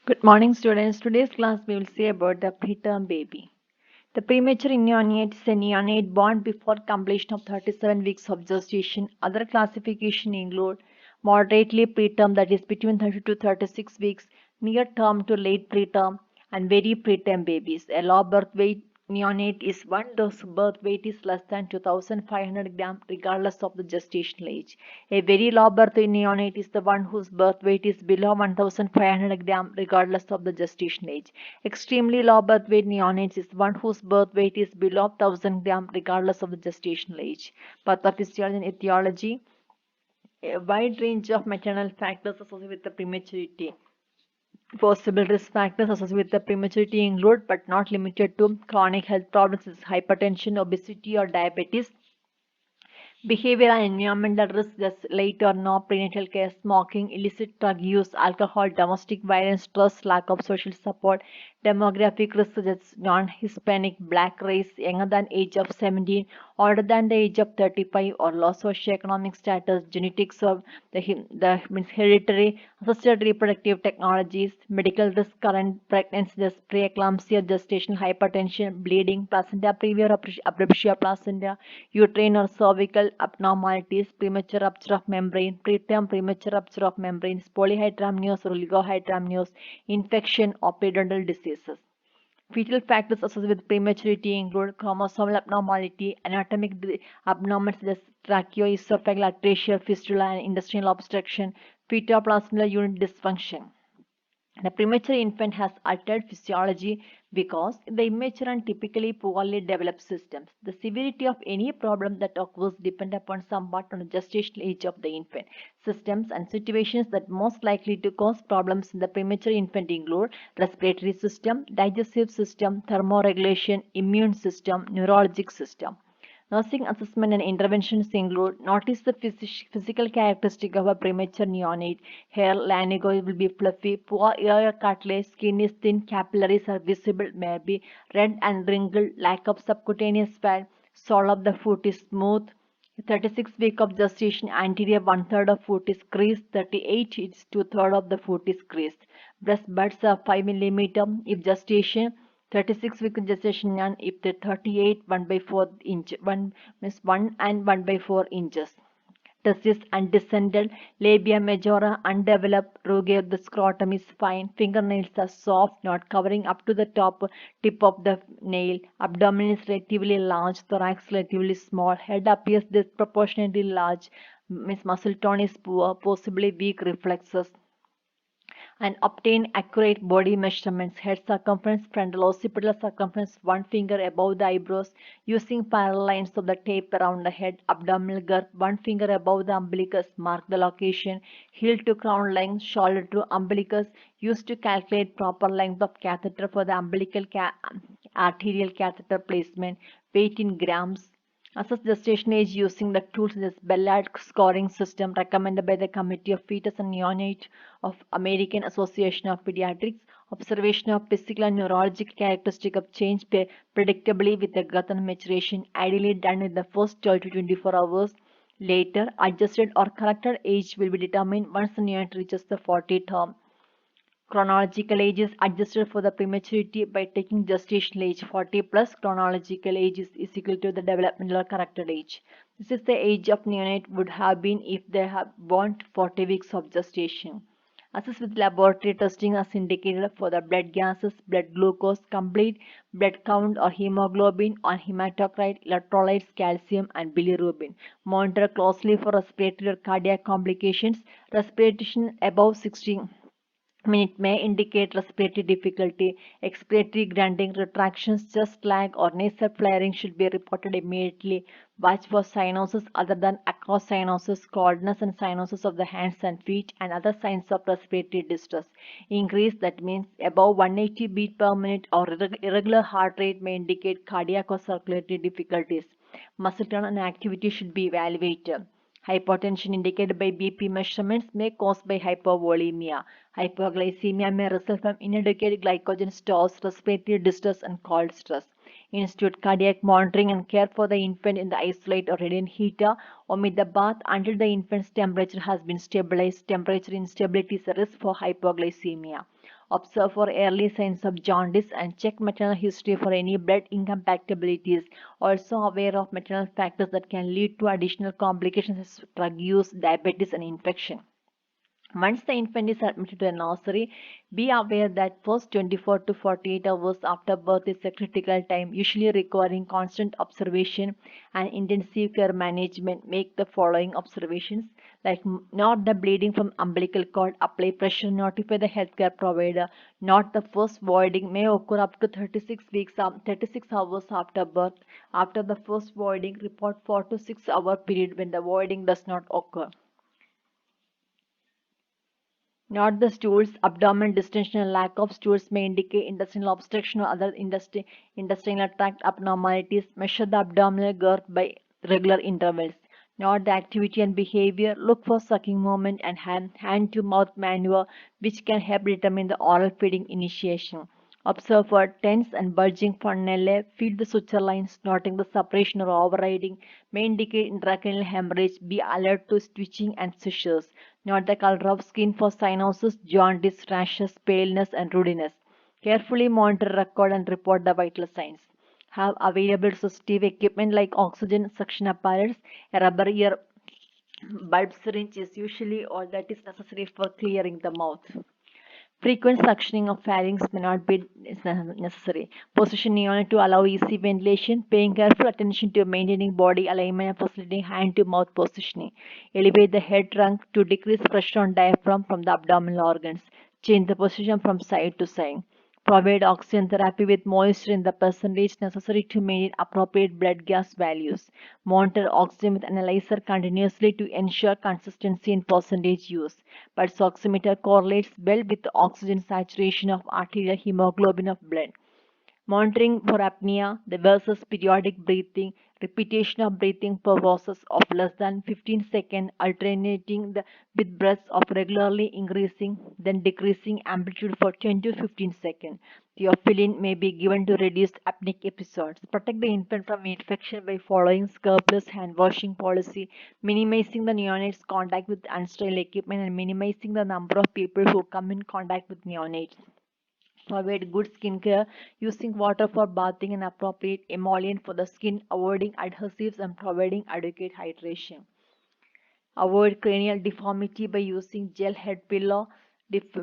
Good morning, students. Today's class we will see about the preterm baby. The premature neonate is a neonate born before completion of 37 weeks of gestation. Other classification include moderately preterm, that is between 30 to 36 weeks, near term to late preterm, and very preterm babies. A low birth weight neonate is one whose birth weight is less than 2,500 grams regardless of the gestational age. A very low birth neonate is the one whose birth weight is below 1,500 grams regardless of the gestational age. Extremely low birth weight neonates is one whose birth weight is below 1,000 grams regardless of the gestational age. Pathophysiology and etiology. A wide range of maternal factors associated with the prematurity. Possible risk factors associated with the prematurity include, but not limited to, chronic health problems such as hypertension, obesity, or diabetes. Behavioral and environmental risks just late or no prenatal care, smoking, illicit drug use, alcohol, domestic violence, stress, lack of social support, demographic risks such as non-Hispanic, black race, younger than age of 17, older than the age of 35, or low socioeconomic status, genetics of the means hereditary, assisted reproductive technologies, medical risk, current pregnancy, preeclampsia, gestational hypertension, bleeding, placenta previa or abruptia placenta, uterine or cervical abnormalities, premature rupture of membrane, preterm premature rupture of membranes, polyhydramnios or oligohydramnios, infection or periodontal diseases. Fetal factors associated with prematurity include chromosomal abnormality, anatomic abnormalities such as tracheoesophageal atresia, fistula, and intestinal obstruction, fetoplasmal unit dysfunction. The premature infant has altered physiology because the immature and typically poorly developed systems. The severity of any problem that occurs depends upon somewhat on the gestational age of the infant. Systems and situations that most likely to cause problems in the premature infant include respiratory system, digestive system, thermoregulation, immune system, neurologic system. Nursing assessment and interventions include notice the physical characteristic of a premature neonate. Hair lanugo will be fluffy, poor ear cartilage, skin is thin, capillaries are visible, may be red and wrinkled, lack of subcutaneous fat, sole of the foot is smooth. 36 week of gestation, anterior one third of foot is creased, 38 is two third of the foot is creased. Breast buds are 5 millimeter. If gestation 36 week gestation, and if the 38 1 by 4 inch 1 means 1 and 1 by 4 inches. Testis undescended, labia majora undeveloped, rugae of the scrotum is fine, fingernails are soft, not covering up to the top tip of the nail, abdomen is relatively large, thorax relatively small, head appears disproportionately large, means muscle tone is poor, possibly weak reflexes, and obtain accurate body measurements, head circumference, frontal occipital circumference, one finger above the eyebrows, using parallel lines of the tape around the head, abdominal girth, one finger above the umbilicus, mark the location, heel to crown length, shoulder to umbilicus, used to calculate proper length of catheter for the umbilical arterial catheter placement, weight in grams. Assess gestation age using the tools such as Ballard scoring system recommended by the Committee of Fetus and Neonate of American Association of Pediatrics. Observation of physical and neurological characteristic of change predictably with the growth and maturation, ideally done in the first 12 to 24 hours. Later, adjusted or corrected age will be determined once the neonate reaches the 40 term. Chronological age is adjusted for the prematurity by taking gestational age. 40 plus chronological age is equal to the developmental corrected age. This is the age of neonate would have been if they have born 40 weeks of gestation. Assess with laboratory testing as indicated for the blood gases, blood glucose, complete blood count or hemoglobin or hematocrit, electrolytes, calcium and bilirubin. Monitor closely for respiratory or cardiac complications. Respiration above 60 minute may indicate respiratory difficulty, expiratory grunting, retractions, chest lag, or nasal flaring should be reported immediately. Watch for cyanosis other than aqueous cyanosis, coldness and cyanosis of the hands and feet, and other signs of respiratory distress. Increase, that means above 180 beat per minute or irregular heart rate, may indicate cardiac or circulatory difficulties. Muscle tone and activity should be evaluated. Hypotension indicated by BP measurements may cause by hypovolemia. Hypoglycemia may result from inadequate glycogen stores, respiratory distress, and cold stress. Institute cardiac monitoring and care for the infant in the isolate or radiant heater. Omit the bath until the infant's temperature has been stabilized. Temperature instability is a risk for hypoglycemia. Observe for early signs of jaundice and check maternal history for any blood incompatibilities. Also aware of maternal factors that can lead to additional complications as drug use, diabetes, and infection. Once the infant is admitted to a nursery, be aware that first 24 to 48 hours after birth is a critical time, usually requiring constant observation and intensive care management. Make the following observations like not the bleeding from umbilical cord, apply pressure, notify the healthcare provider, not the first voiding may occur up to 36 hours after birth. After the first voiding, report 4 to 6 hour period when the voiding does not occur. Not the stools, abdomen distension and lack of stools may indicate intestinal obstruction or other intestinal tract abnormalities. Measure the abdominal girth by regular intervals. Not the activity and behavior. Look for sucking movement and hand to mouth maneuver, which can help determine the oral feeding initiation. Observe for tense and bulging frenulae. Feel the suture lines, noting the separation or overriding may indicate intracranial hemorrhage. Be alert to twitching and seizures. Note the color of skin for cyanosis, jaundice, rashes, paleness, and ruddiness. Carefully monitor, record, and report the vital signs. Have available resuscitative equipment like oxygen suction apparatus, a rubber ear bulb syringe is usually all that is necessary for clearing the mouth. Frequent suctioning of pharynx may not be necessary. Position neonate to allow easy ventilation. Paying careful attention to maintaining body alignment and facilitating hand to mouth positioning. Elevate the head trunk to decrease pressure on diaphragm from the abdominal organs. Change the position from side to side. Provide oxygen therapy with moisture in the percentage necessary to maintain appropriate blood gas values. Monitor oxygen with analyzer continuously to ensure consistency in percentage use. Pulse oximeter correlates well with the oxygen saturation of arterial hemoglobin of blood. Monitoring for apnea versus periodic breathing, repetition of breathing per process of less than 15 seconds, alternating with breaths of regularly increasing then decreasing amplitude for 10 to 15 seconds. Theophylline may be given to reduce apneic episodes. Protect the infant from infection by following scrubless hand washing policy, minimizing the neonate's contact with unsterile equipment, and minimizing the number of people who come in contact with neonates. Provide good skincare using water for bathing and appropriate emollient for the skin, avoiding adhesives and providing adequate hydration. Avoid cranial deformity by using gel head pillow,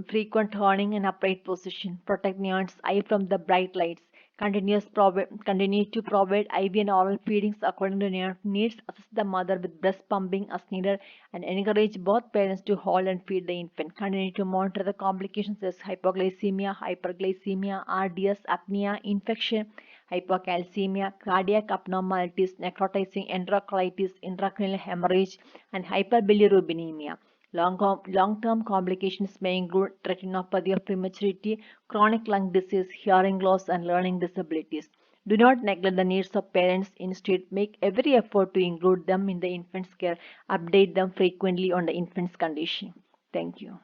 frequent turning and upright position. Protect neonate's eye from the bright lights. Continue to provide IV and oral feedings according to neonate needs. Assist the mother with breast pumping as needed and encourage both parents to hold and feed the infant. Continue to monitor the complications as hypoglycemia, hyperglycemia, RDS, apnea, infection, hypocalcemia, cardiac abnormalities, necrotizing enterocolitis, intracranial hemorrhage, and hyperbilirubinemia. Long-term complications may include retinopathy of prematurity, chronic lung disease, hearing loss, and learning disabilities. Do not neglect the needs of parents. Instead, make every effort to include them in the infant's care. Update them frequently on the infant's condition. Thank you.